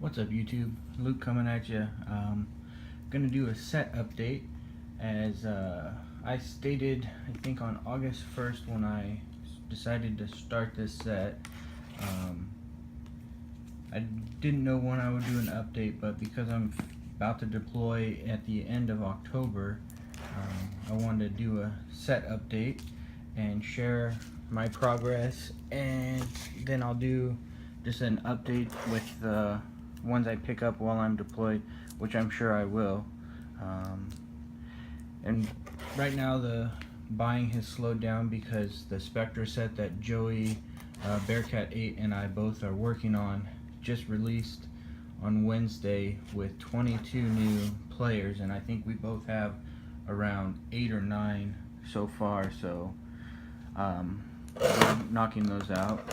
What's up, YouTube? Luke coming at you. Gonna do a set update as I stated, I think on August 1st when I decided to start this set. I didn't know when I would do an update, but because I'm about to deploy at the end of October, I wanted to do a set update and share my progress, and then I'll do just an update with the ones I pick up while I'm deployed, which I'm sure I will. And right now the buying has slowed down because the Spectre set that Joey, Bearcat 8 and I both are working on just released on Wednesday with 22 new players, and I think we both have around 8 or 9 so far, so I'm knocking those out.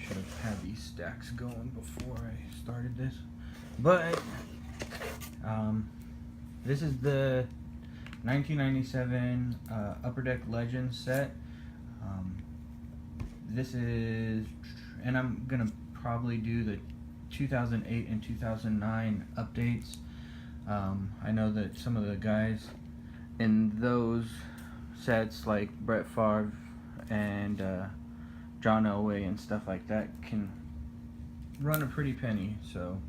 Should have had these stacks going before I started this, but this is the 1997 Upper Deck Legends set. This is, and I'm gonna probably do the 2008 and 2009 updates. I know that some of the guys in those sets, like Brett Favre and John Elway and stuff like that, can run a pretty penny, so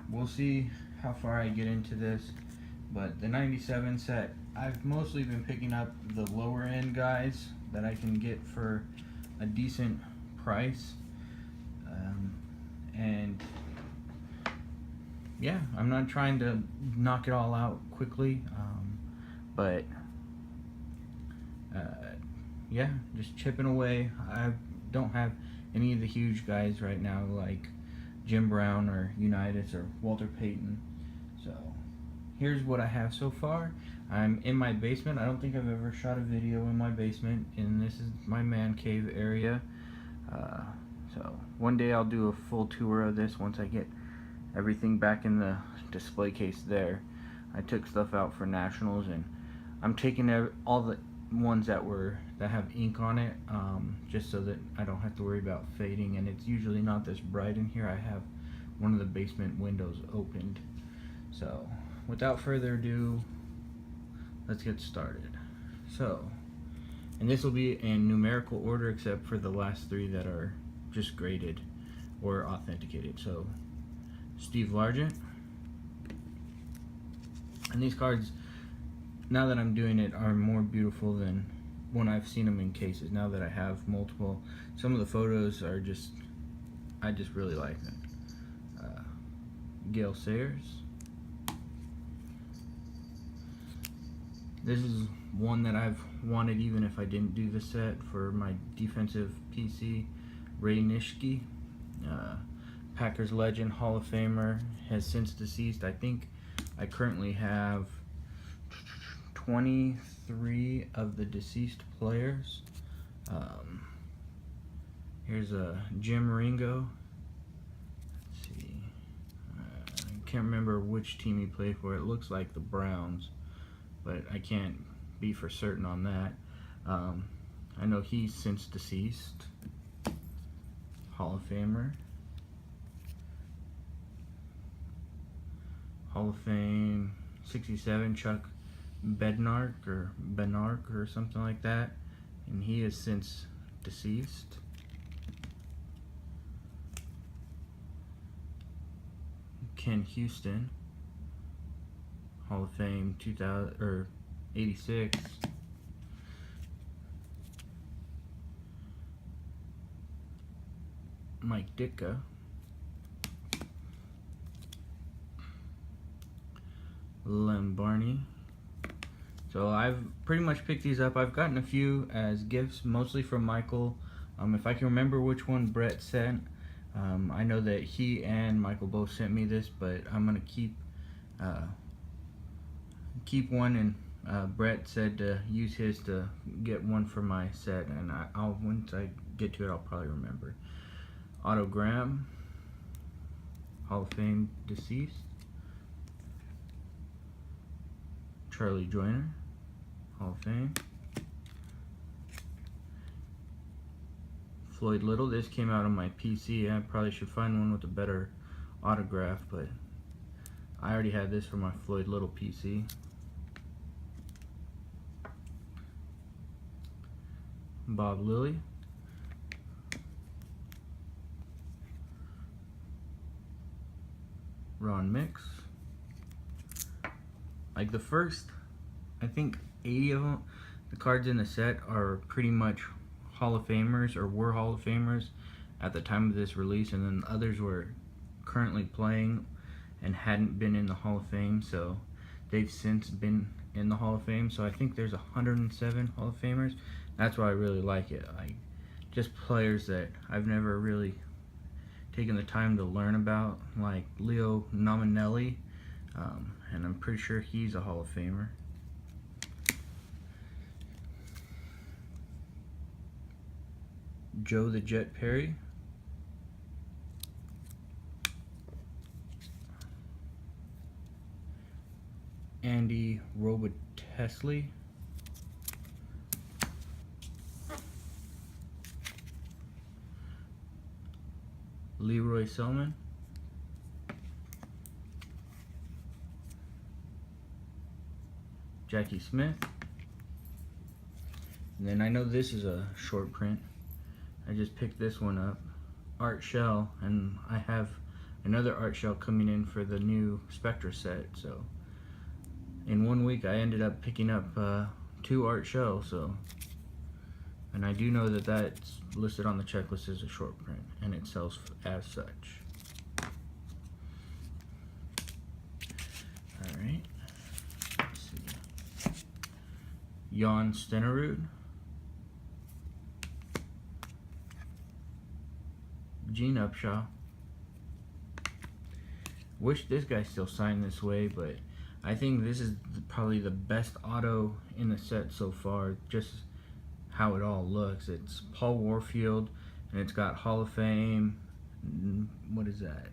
we'll see how far I get into this. But the 97 set, I've mostly been picking up the lower end guys that I can get for a decent price, and yeah, I'm not trying to knock it all out quickly, but yeah, just chipping away. I don't have any of the huge guys right now like Jim Brown or Unitas or Walter Payton, so here's what I have so far. I'm in my basement. I don't think I've ever shot a video in my basement, and this is my man cave area. So one day I'll do a full tour of this once I get everything back in the display case there. I took stuff out for nationals, and I'm taking all the ones that have ink on it, just so that I don't have to worry about fading, and it's usually not this bright in here. I have one of the basement windows opened. So without further ado, let's get started. So, and this will be in numerical order except for the last 3 that are just graded or authenticated. So Steve Largent, and these cards, now that I'm doing it, are more beautiful than when I've seen them in cases. Now that I have multiple, some of the photos are just, I just really like them. Gale Sayers. This is one that I've wanted even if I didn't do the set, for my defensive PC. Ray Nitschke, Packers legend, Hall of Famer, has since deceased. I think I currently have 23 of the deceased players. Here's a Jim Ringo. Let's see, I can't remember which team he played for. It looks like the Browns, but I can't be for certain on that. I know he's since deceased. Hall of Famer. Hall of Fame 67, Chuck Bednarik or something like that, and he is since deceased. Ken Houston, Hall of Fame 2000 or 86. Mike Ditka. Lem Barney. So I've pretty much picked these up. I've gotten a few as gifts, mostly from Michael. If I can remember which one Brett sent, I know that he and Michael both sent me this, but I'm gonna keep one, and Brett said to use his to get one for my set, and I'll once I get to it, I'll probably remember. Otto Graham, Hall of Fame deceased. Charlie Joyner, Hall of Fame. Floyd Little. This came out on my PC. I probably should find one with a better autograph, but I already had this for my Floyd Little PC. Bob Lilly. Ron Mix. Like the first, I think 80 of them, the cards in the set are pretty much Hall of Famers, or were Hall of Famers at the time of this release, and then others were currently playing and hadn't been in the Hall of Fame, so they've since been in the Hall of Fame. So I think there's 107 Hall of Famers. That's why I really like it. Like, just players that I've never really taken the time to learn about, like Leo Nominelli, and I'm pretty sure he's a Hall of Famer. Joe the Jet Perry. Andy Robitussin. Leroy Selman. Jackie Smith. And then I know this is a short print. I just picked this one up. Art Shell, and I have another Art Shell coming in for the new Spectra set, so in 1 week I ended up picking up 2 Art Shells, so, and I do know that that's listed on the checklist as a short print, and it sells as such. Alright, let's see. Jan Stenerud. Gene Upshaw. Wish this guy still signed this way, but I think this is probably the best auto in the set so far, just how it all looks. It's Paul Warfield, and it's got Hall of Fame, what is that,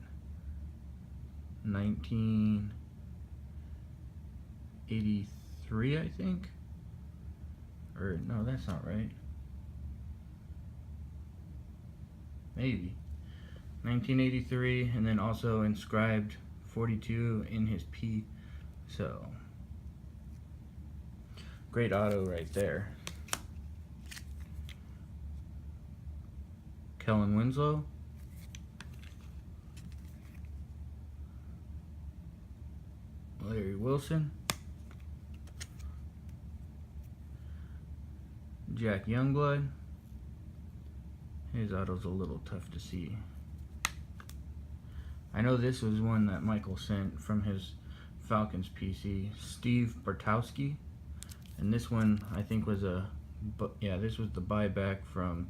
1983, I think? Or, no, that's not right. Maybe. 1983, and then also inscribed 42 in his P. So, great auto right there. Kellen Winslow. Larry Wilson. Jack Youngblood. His auto's a little tough to see. I know this was one that Michael sent from his Falcons PC. Steve Bartowski. And this one I think was yeah, this was the buyback from,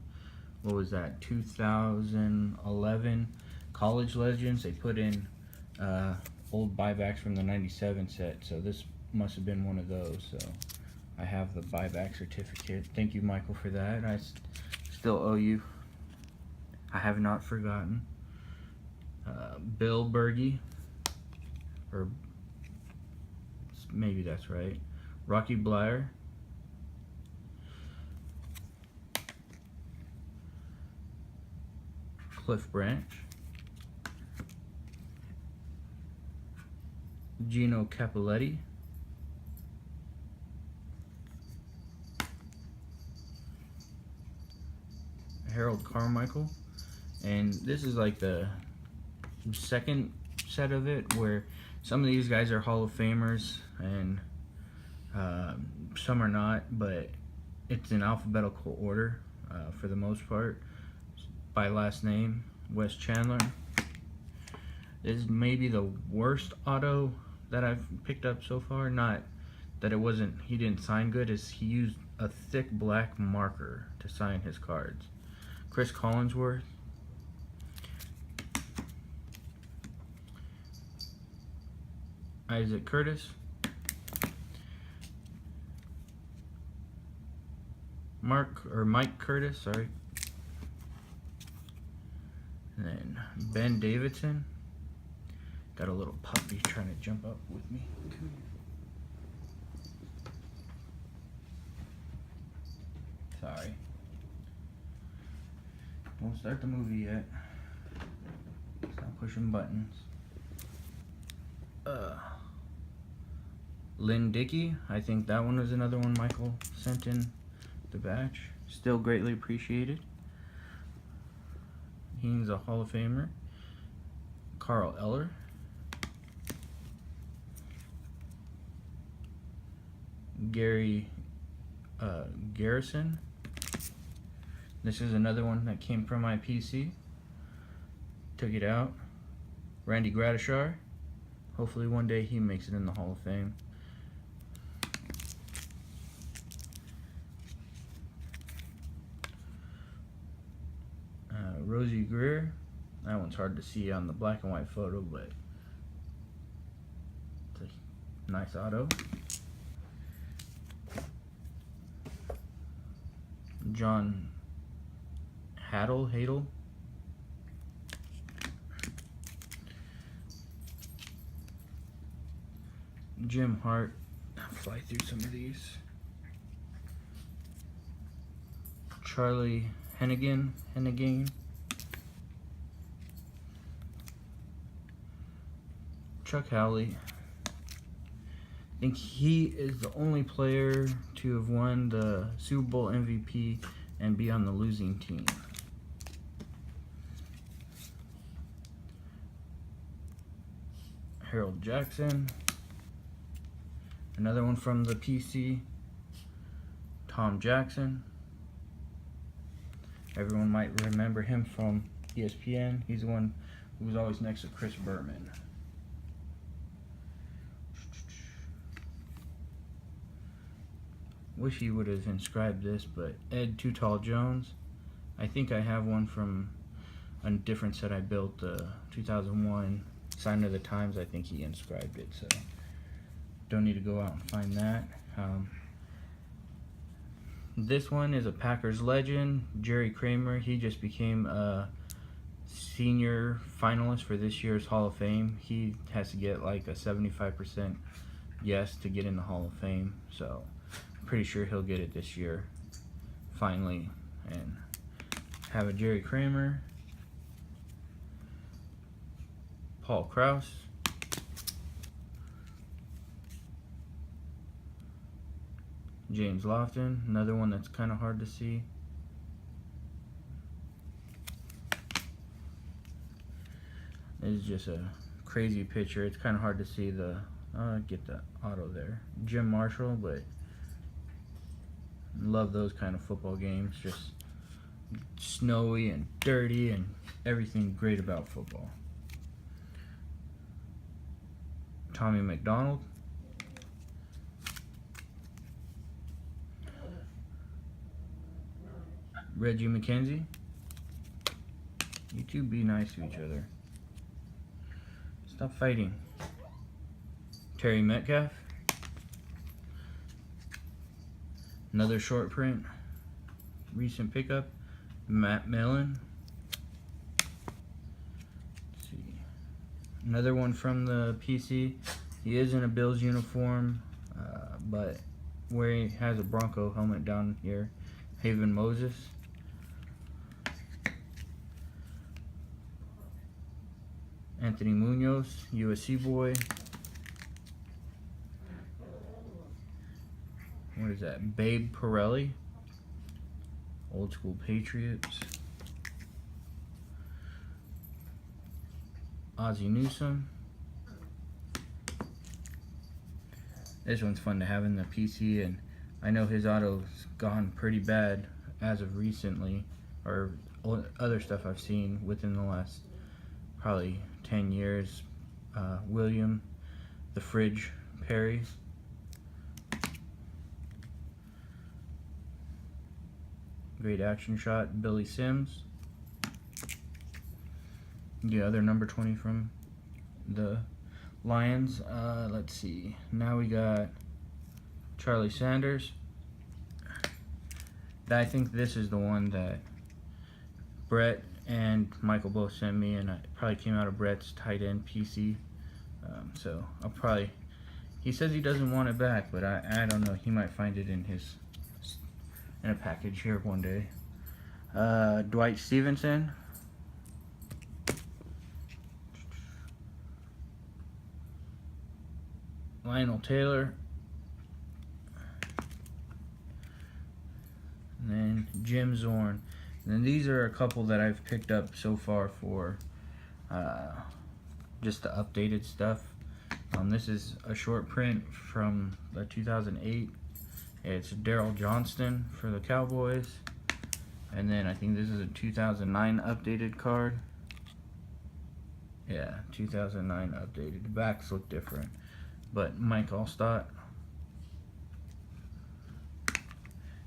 what was that, 2011 College Legends. They put in old buybacks from the 97 set, so this must have been one of those. So I have the buyback certificate. Thank you, Michael, for that. I still owe you. I have not forgotten. Bill Berge, or maybe that's right. Rocky Bleier. Cliff Branch. Gino Cappelletti. Harold Carmichael. And this is like the second set of it, where some of these guys are Hall of Famers and some are not, but it's in alphabetical order for the most part by last name. Wes Chandler. This is maybe the worst auto that I've picked up so far. Not that it wasn't, he didn't sign good, is he used a thick black marker to sign his cards. Chris Collinsworth. Isaac Curtis. Mike Curtis, sorry. And then Ben Davidson. Got a little puppy trying to jump up with me. Sorry. Won't start the movie yet. Stop pushing buttons. Lynn Dickey. I think that one was another one Michael sent in the batch. Still greatly appreciated. He's a Hall of Famer. Carl Eller. Gary Garrison. This is another one that came from my PC. Took it out. Randy Gradishar. Hopefully one day he makes it in the Hall of Fame. Rosie Greer. That one's hard to see on the black and white photo, but it's a nice auto. John Hadel. Jim Hart. I'll fly through some of these. Charlie Hennigan. Chuck Howley. I think he is the only player to have won the Super Bowl MVP and be on the losing team. Harold Jackson. Another one from the PC. Tom Jackson. Everyone might remember him from ESPN. He's the one who was always next to Chris Berman. Wish he would have inscribed this, but Ed Too Tall Jones. I think I have one from a different set I built, 2001 Sign of the Times. I think he inscribed it, so don't need to go out and find that. This one is a Packers legend, Jerry Kramer. He just became a senior finalist for this year's Hall of Fame. He has to get like a 75% yes to get in the Hall of Fame, so I'm pretty sure he'll get it this year finally. And have a Jerry Kramer, Paul Krause, James Lofton, another one that's kind of hard to see. This is just a crazy picture. It's kind of hard to see the, get the auto there. Jim Marshall, but love those kind of football games. Just snowy and dirty and everything great about football. Tommy McDonald. Reggie McKenzie. You two be nice to each other. Stop fighting. Terry Metcalf. Another short print. Recent pickup. Matt Millen. Let's see. Another one from the PC. He is in a Bills uniform, but where he has a Bronco helmet down here. Haven Moses. Anthony Munoz, USC boy. What is that? Babe Pirelli. Old School Patriots. Ozzie Newsome. This one's fun to have in the PC, and I know his auto's gone pretty bad as of recently, or other stuff I've seen within the last probably 10 years. William the Fridge Perry. Great action shot. Billy Sims. The other number 20 from the Lions. Let's see. Now we got Charlie Sanders. I think this is the one that Brett and Michael both sent me, and it probably came out of Brett's tight end PC. So I'll probably, he says he doesn't want it back, but I don't know, he might find it in his, in a package here one day. Dwight Stevenson. Lionel Taylor. And then Jim Zorn. And then these are a couple that I've picked up so far for just the updated stuff. This is a short print from the 2008. It's Daryl Johnston for the Cowboys. And then I think this is a 2009 updated card. Yeah, 2009 updated. The backs look different. But Mike Alstott.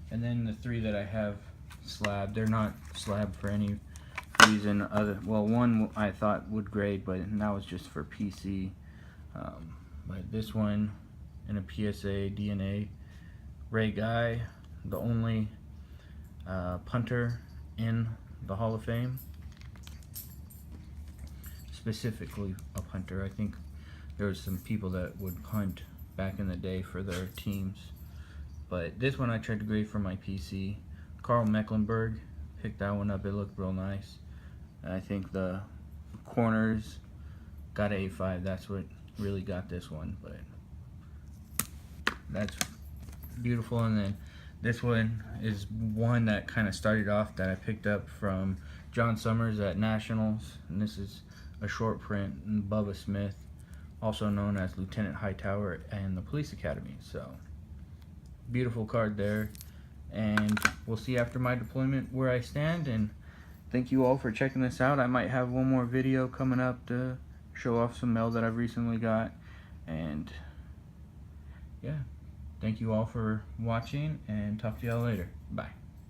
And then the three that I have slabbed, they're not slabbed for any reason other. Well, one I thought would grade, but that was just for PC. But this one in a PSA DNA, Ray Guy, the only punter in the Hall of Fame. Specifically a punter. I think there was some people that would punt back in the day for their teams. But this one I tried to grade for my PC. Carl Mecklenburg, picked that one up. It looked real nice. And I think the corners got an A5. That's what really got this one. But that's beautiful. And then this one is one that kind of started off that I picked up from John Summers at Nationals. And this is a short print, Bubba Smith, also known as Lieutenant Hightower and the Police Academy. So beautiful card there, and we'll see after my deployment where I stand. And thank you all for checking this out. I might have one more video coming up to show off some mail that I've recently got. And yeah, thank you all for watching, and talk to y'all later. Bye.